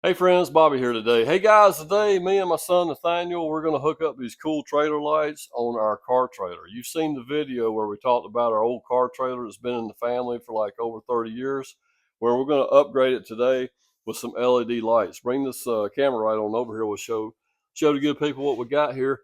Hey friends, Bobby here today. Hey guys, today me and my son Nathaniel, we're going to hook up these cool trailer lights on our car trailer. You've seen the video where we talked about our old car trailer that's been in the family for like over 30 years, where we're going to upgrade it today with some LED lights. Bring this camera right on over here. We'll show the good people what we got here.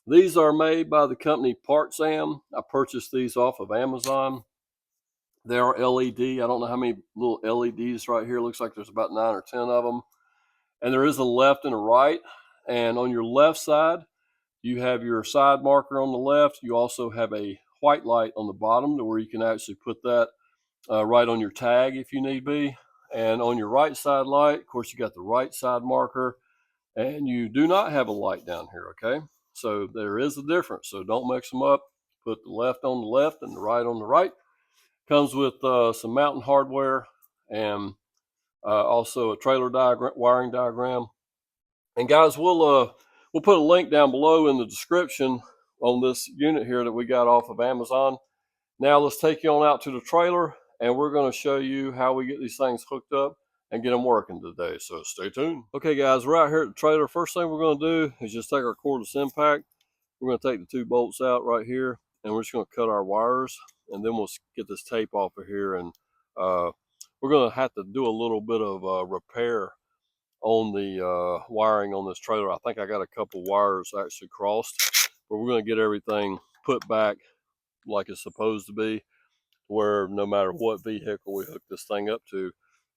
These are made by the company PartsAm. I purchased these off of Amazon. They are LED. I don't know how many little LEDs right here. Looks like there's about 9 or 10 of them, and there is a left and a right. And on your left side, you have your side marker on the left. You also have a white light on the bottom to where you can actually put that right on your tag if you need be. And on your right side light, of course, you got the right side marker, and you do not have a light down here, okay? So there is a difference. So don't mix them up. Put the left on the left and the right on the right. Comes with some mounting hardware and also a trailer diagram, wiring diagram. And guys, we'll put a link down below in the description on this unit here that we got off of Amazon. Now let's take you on out to the trailer, and we're going to show you how we get these things hooked up and get them working today. So stay tuned. Okay, guys, we're out here at the trailer. First thing we're going to do is just take our cordless impact. We're going to take the two bolts out right here, and we're just going to cut our wires, and then we'll get this tape off of here. And we're going to have to do a little bit of repair on the wiring on this trailer. I think I got a couple wires actually crossed, but we're going to get everything put back like it's supposed to be, where no matter what vehicle we hook this thing up to,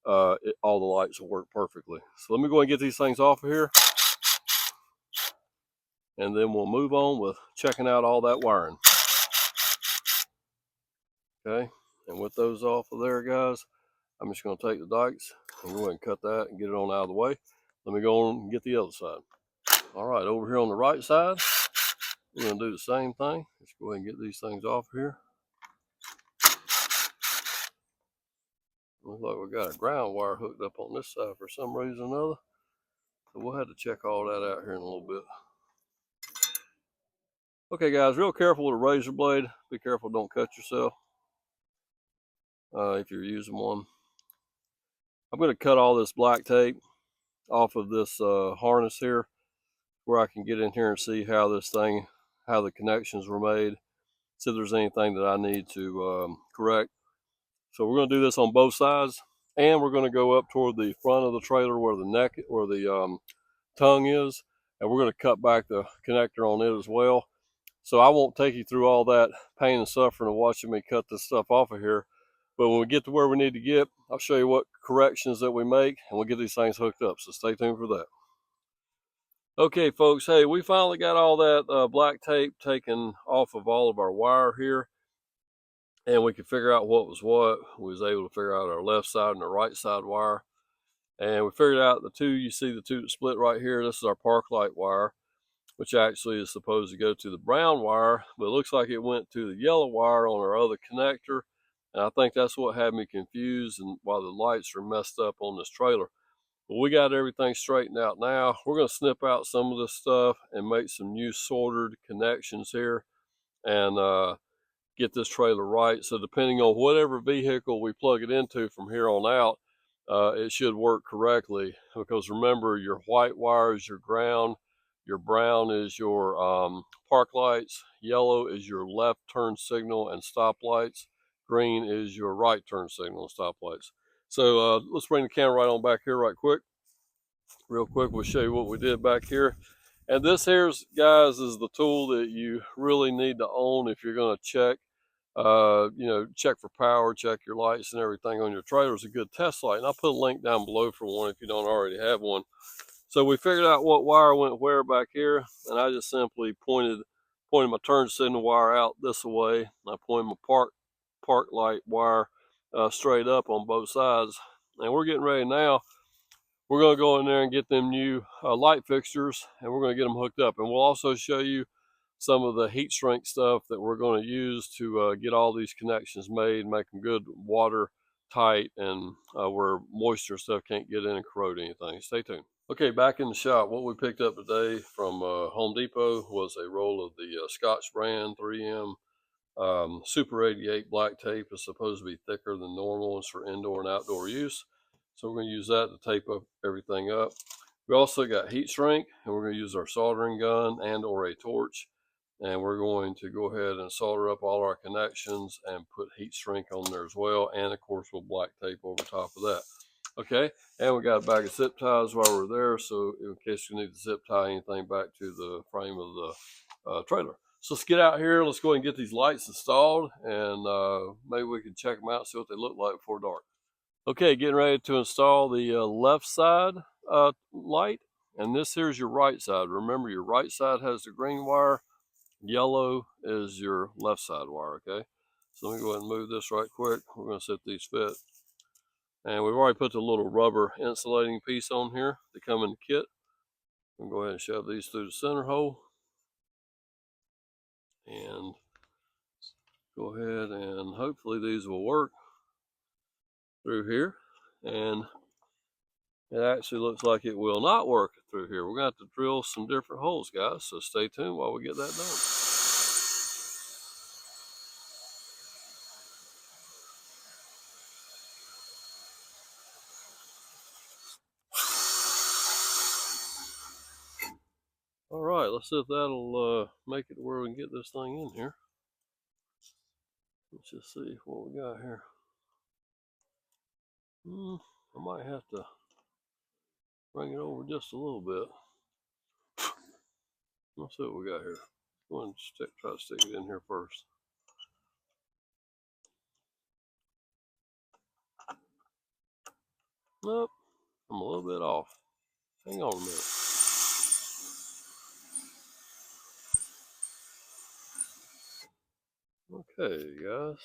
all the lights will work perfectly. So let me go and get these things off of here, and then we'll move on with checking out all that wiring. Okay, and with those off of there, guys, I'm just going to take the dikes and go ahead and cut that and get it on out of the way. Let me go on and get the other side. All right, over here on the right side, we're going to do the same thing. Let's go ahead and get these things off here. Looks like we got a ground wire hooked up on this side for some reason or another. So we'll have to check all that out here in a little bit. Okay, guys, real careful with a razor blade. Be careful, don't cut yourself if you're using one. I'm going to cut all this black tape off of this harness here, where I can get in here and see how the connections were made. See if there's anything that I need to correct. So we're going to do this on both sides, and we're going to go up toward the front of the trailer where the tongue is, and we're going to cut back the connector on it as well. So I won't take you through all that pain and suffering of watching me cut this stuff off of here. But when we get to where we need to get, I'll show you what corrections that we make, and we'll get these things hooked up. So stay tuned for that. Okay, folks, hey, we finally got all that black tape taken off of all of our wire here, and we could figure out what was what. We was able to figure out our left side and our right side wire, and we figured out the two. You see the two that split right here. This is our park light wire, which actually is supposed to go to the brown wire, but it looks like it went to the yellow wire on our other connector, and I think that's what had me confused and why the lights are messed up on this trailer. But we got everything straightened out now. We're going to snip out some of this stuff and make some new soldered connections here, and get this trailer right. So depending on whatever vehicle we plug it into from here on out, it should work correctly. Because remember, your white wire is your ground, your brown is your park lights, yellow is your left turn signal and stop lights, green is your right turn signal and stop lights. So let's bring the camera right on back here right quick. Real quick, we'll show you what we did back here. And this here's, guys, is the tool that you really need to own if you're going to check check for power, check your lights and everything on your trailer. Is a good test light. And I'll put a link down below for one if you don't already have one. So we figured out what wire went where back here, and I just simply pointed my turn signal wire out this way. I pointed my park light wire straight up on both sides. And we're getting ready now. We're going to go in there and get them new light fixtures, and we're going to get them hooked up. And we'll also show you some of the heat shrink stuff that we're going to use to get all these connections made, make them good water tight, and where moisture stuff can't get in and corrode anything. Stay tuned. Okay, back in the shop, what we picked up today from Home Depot was a roll of the Scotch brand 3M Super 88 black tape. Is supposed to be thicker than normal. It's for indoor and outdoor use. So we're going to use that to tape up everything up. We also got heat shrink, and we're going to use our soldering gun and or a torch. And we're going to go ahead and solder up all our connections and put heat shrink on there as well. And of course, we'll black tape over top of that. Okay, and we got a bag of zip ties while we're there, so in case you need to zip tie anything back to the frame of the trailer. So let's get out here. Let's go ahead and get these lights installed, and maybe we can check them out, see what they look like before dark. Okay, getting ready to install the left side light, and this here's your right side. Remember, your right side has the green wire, yellow is your left side wire, okay? So let me go ahead and move this right quick. We're going to set these fit. And we've already put the little rubber insulating piece on here to come in the kit. I'm going to go ahead and shove these through the center hole. And go ahead and hopefully these will work through here. And it actually looks like it will not work through here. We're going to have to drill some different holes, guys. So stay tuned while we get that done. All right, let's see if that'll make it where we can get this thing in here. Let's just see what we got here. I might have to bring it over just a little bit. Let's see what we got here. Go ahead and try to stick it in here first. Nope, I'm a little bit off. Hang on a minute. Okay, guys.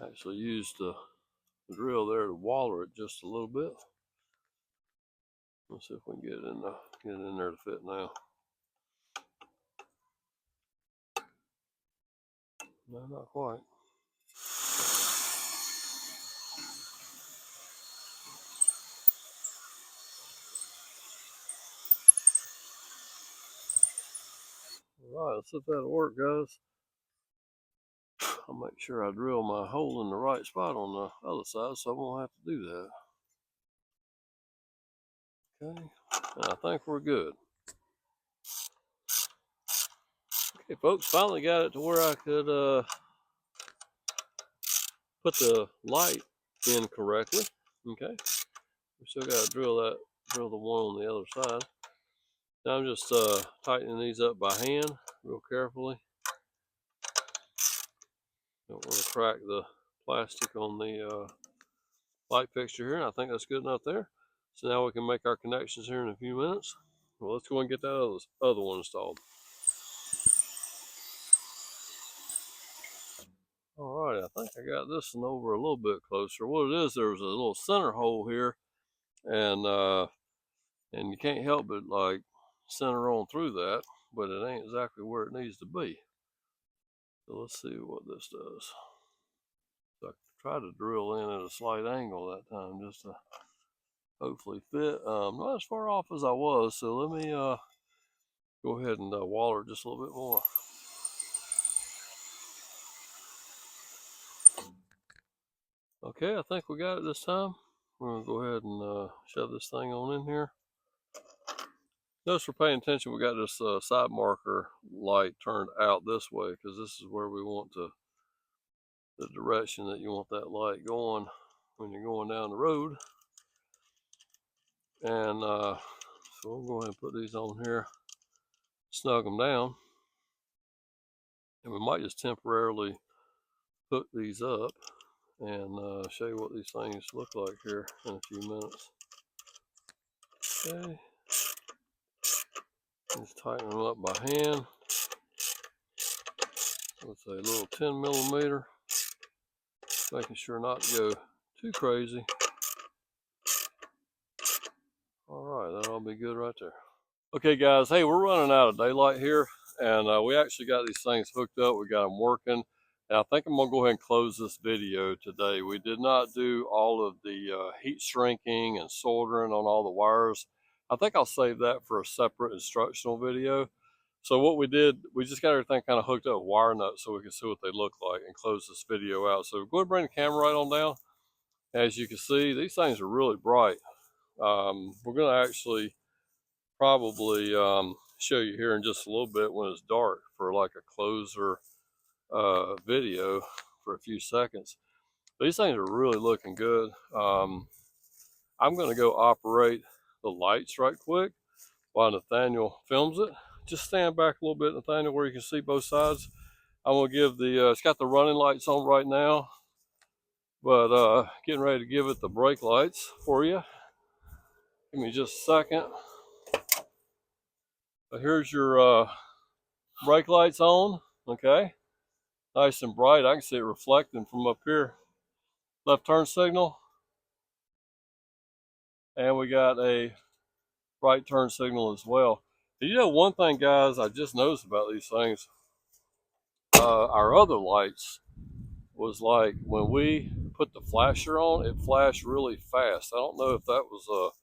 Actually used the drill there to waller it just a little bit. Let's see if we can get it in there to fit now. No, not quite. All right, let's see if that'll work, guys. I'll make sure I drill my hole in the right spot on the other side, so I won't have to do that. Okay, and I think we're good. Okay, folks, finally got it to where I could put the light in correctly. Okay, we still got to drill the one on the other side. Now I'm just tightening these up by hand real carefully. Don't want to crack the plastic on the light fixture here, and I think that's good enough there. So now we can make our connections here in a few minutes. Well, let's go and get that other one installed. All right, I think I got this one over a little bit closer. What it is, there's a little center hole here, and you can't help but like center on through that, but it ain't exactly where it needs to be. So let's see what this does. So I tried to drill in at a slight angle that time just to hopefully fit. Not as far off as I was, so let me go ahead and waller just a little bit more. Okay, I think we got it this time. We're going to go ahead and shove this thing on in here. Notice we're paying attention, we got this side marker light turned out this way because this is where we want the direction that you want that light going when you're going down the road. And so we'll go ahead and put these on here, snug them down. And we might just temporarily put these up and show you what these things look like here in a few minutes. Okay, just tighten them up by hand. Let's say a little 10 millimeter, making sure not to go too crazy. All right, that'll be good right there. Okay, guys, hey, we're running out of daylight here, and we actually got these things hooked up. We got them working. And I think I'm gonna go ahead and close this video today. We did not do all of the heat shrinking and soldering on all the wires. I think I'll save that for a separate instructional video. So what we did, we just got everything kind of hooked up wire nuts so we can see what they look like and close this video out. So go ahead and bring the camera right on down. As you can see, these things are really bright. We're going to actually probably show you here in just a little bit when it's dark for like a closer video for a few seconds. These things are really looking good. I'm going to go operate the lights right quick while Nathaniel films it. Just stand back a little bit, Nathaniel, where you can see both sides. I'm going to give the, it's got the running lights on right now, but getting ready to give it the brake lights for you. Give me just a second. So here's your brake lights on, okay? Nice and bright. I can see it reflecting from up here. Left turn signal. And we got a right turn signal as well. You know, one thing, guys, I just noticed about these things, our other lights was like when we put the flasher on, it flashed really fast. I don't know if that was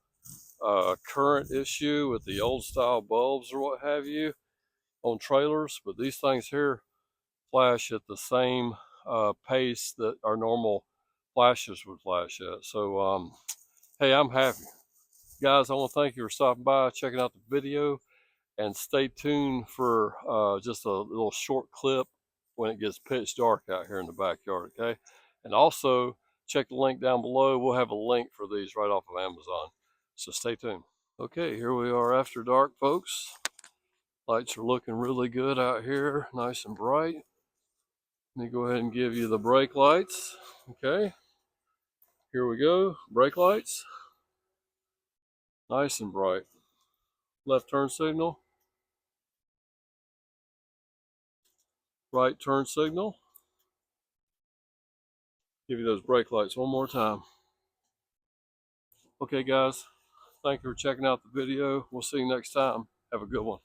a current issue with the old style bulbs or what have you on trailers, but these things here flash at the same pace that our normal flashes would flash at. So, hey, I'm happy. Guys, I want to thank you for stopping by, checking out the video, and stay tuned for just a little short clip when it gets pitch dark out here in the backyard, okay? And also, check the link down below. We'll have a link for these right off of Amazon. So stay tuned. Okay, here we are after dark, folks. Lights are looking really good out here, nice and bright. Let me go ahead and give you the brake lights, okay? Here we go, brake lights. Nice and bright. Left turn signal. Right turn signal. Give you those brake lights one more time. Okay, guys, thank you for checking out the video. We'll see you next time. Have a good one.